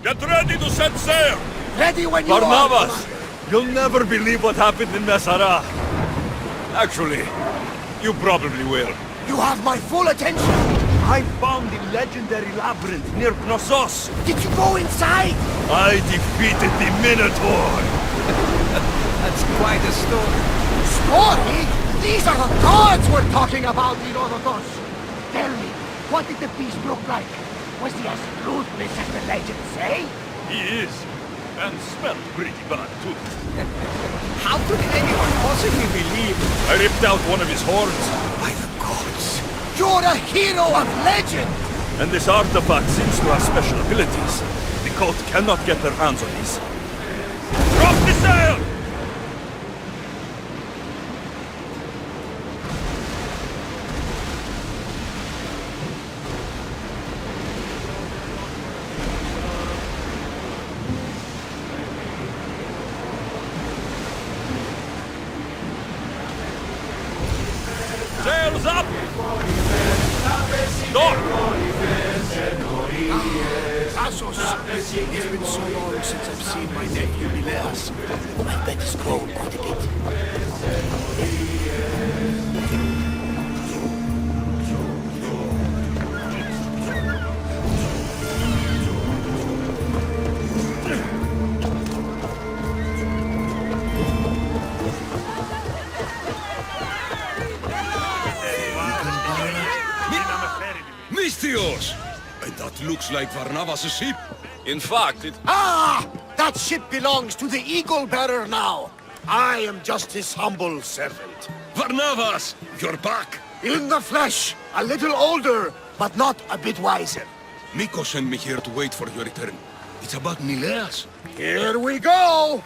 Get ready to set sail! Ready when you Barnabas! are! You'll never believe what happened in Messara. Actually, you probably will. You have my full attention! I found the legendary labyrinth near Knossos. Did you go inside? I defeated the Minotaur. That's quite a story. Story? These are the gods we're talking about, Herodotus! Tell me, what did the beast look like? Was he as ruthless as the legends say? He is. And smelled pretty bad, too. How could anyone possibly believe? I ripped out one of his horns. By the gods! You're a hero of legend! And this artifact seems to have special abilities. The cult cannot get their hands on these. Drop the sail! Sails up! Stop! Assos! It's been so long since I've seen my nephew Mileas. I bet he's grown quite a bit. Misthios! And that looks like Varnavas' ship. In fact, it... Ah! That ship belongs to the Eagle Bearer now. I am just his humble servant. Varnavas! You're back! In the flesh, a little older, but not a bit wiser. Miko sent me here to wait for your return. It's about Nileas. Here we go!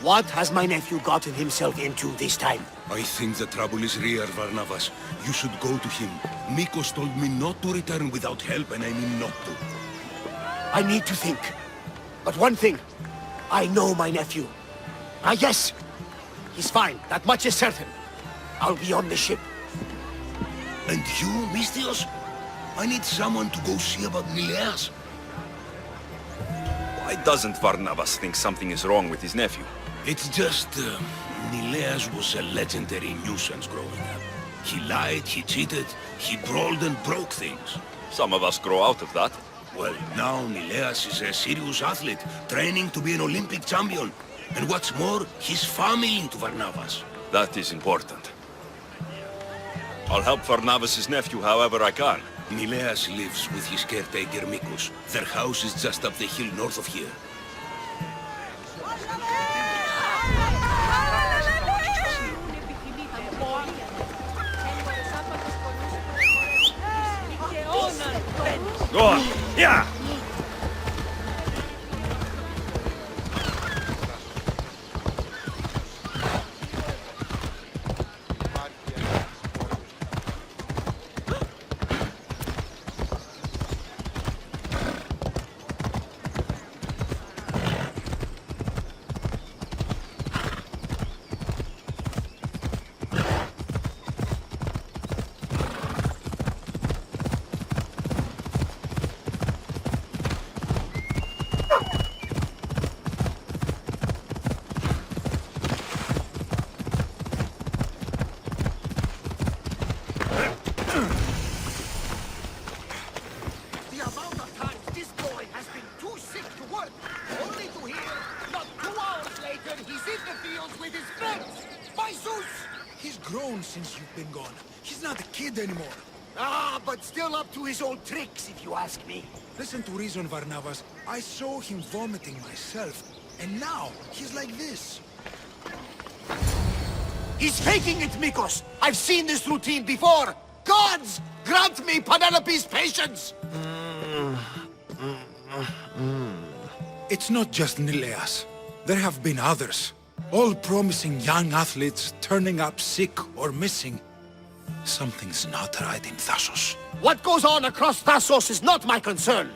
What has my nephew gotten himself into this time? I think the trouble is real, Varnavas. You should go to him. Mikos told me not to return without help, and I mean not to. I need to think. But one thing, I know my nephew. Ah, yes, he's fine. That much is certain. I'll be on the ship. And you, Misthios? I need someone to go see about Nileas. Why doesn't Varnavas think something is wrong with his nephew? It's just, Nileas was a legendary nuisance growing up. He lied, he cheated, he brawled and broke things. Some of us grow out of that. Well, now Nileas is a serious athlete, training to be an Olympic champion. And what's more, he's family to Varnavas. That is important. I'll help Varnavas' nephew however I can. Nileas lives with his caretaker Mikos. Their house is just up the hill north of here. Go on. Yeah! Since you've been gone. He's not a kid anymore. Ah, but still up to his old tricks, if you ask me. Listen to reason, Varnavas. I saw him vomiting myself, and now he's like this. He's faking it, Mikos! I've seen this routine before! Gods! Grant me Penelope's patience! It's not just Nileas. There have been others. All promising young athletes turning up sick or missing. Something's not right in Thassos. What goes on across Thassos is not my concern.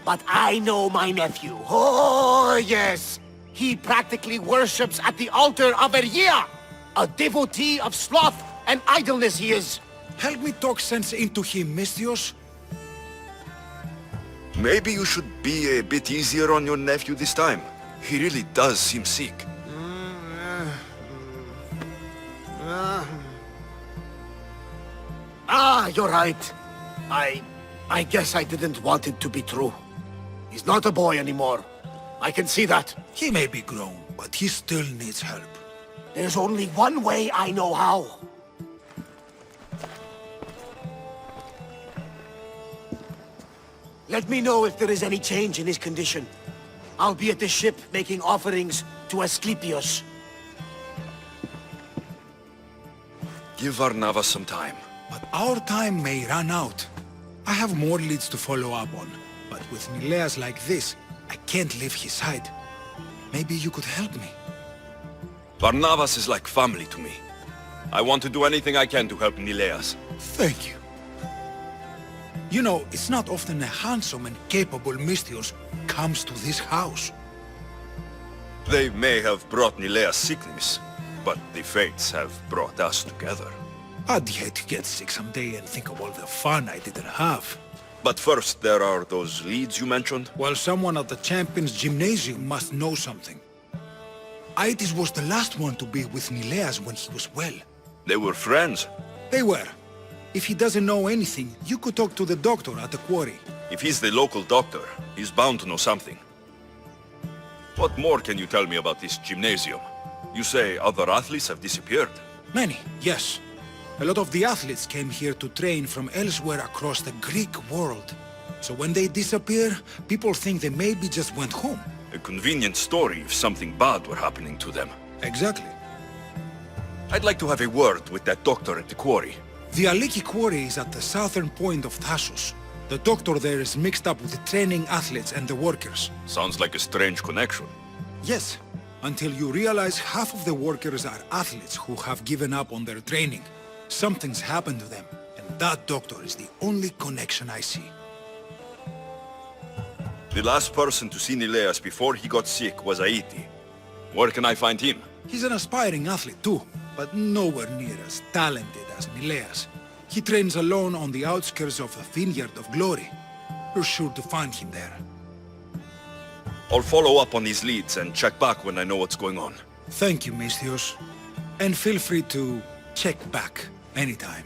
But I know my nephew. Oh, yes. He practically worships at the altar of Ergia. A devotee of sloth and idleness he is. Help me talk sense into him, Misthios. Maybe you should be a bit easier on your nephew this time. He really does seem sick. You're right. I guess I didn't want it to be true. He's not a boy anymore. I can see that. He may be grown, but he still needs help. There's only one way I know how. Let me know if there is any change in his condition. I'll be at the ship making offerings to Asclepius. Give Varnava some time. But our time may run out. I have more leads to follow up on. But with Nileas like this, I can't leave his side. Maybe you could help me. Varnavas is like family to me. I want to do anything I can to help Nileas. Thank you. You know, it's not often a handsome and capable Misthios comes to this house. They may have brought Nileas sickness, but the fates have brought us together. I'd hate to get sick someday and think of all the fun I didn't have. But first, there are those leads you mentioned. Well, someone at the Champions Gymnasium must know something. Aetis was the last one to be with Nileas when he was well. They were friends. They were. If he doesn't know anything, you could talk to the doctor at the quarry. If he's the local doctor, he's bound to know something. What more can you tell me about this gymnasium? You say other athletes have disappeared? Many, yes. A lot of the athletes came here to train from elsewhere across the Greek world. So when they disappear, people think they maybe just went home. A convenient story if something bad were happening to them. Exactly. I'd like to have a word with that doctor at the quarry. The Aliki quarry is at the southern point of Thassos. The doctor there is mixed up with the training athletes and the workers. Sounds like a strange connection. Yes, until you realize half of the workers are athletes who have given up on their training. Something's happened to them, and that doctor is the only connection I see. The last person to see Nileas before he got sick was Aiti. Where can I find him? He's an aspiring athlete too, but nowhere near as talented as Nileas. He trains alone on the outskirts of the Vineyard of Glory. You're sure to find him there. I'll follow up on these leads and check back when I know what's going on. Thank you, Misthios. And feel free to check back anytime.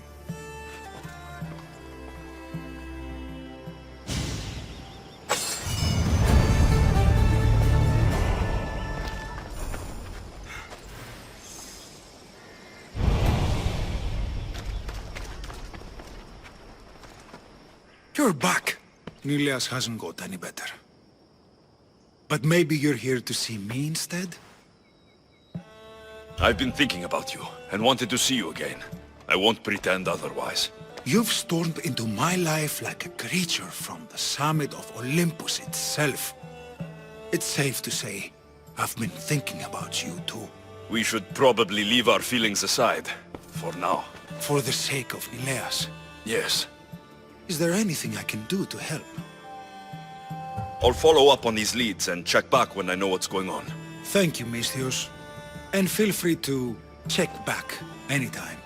You're back. Nileas hasn't got any better. But maybe you're here to see me instead? I've been thinking about you and wanted to see you again. I won't pretend otherwise. You've stormed into my life like a creature from the summit of Olympus itself. It's safe to say, I've been thinking about you too. We should probably leave our feelings aside, for now. For the sake of Nileas. Yes. Is there anything I can do to help? I'll follow up on these leads and check back when I know what's going on. Thank you, Misthios. And feel free to check back anytime.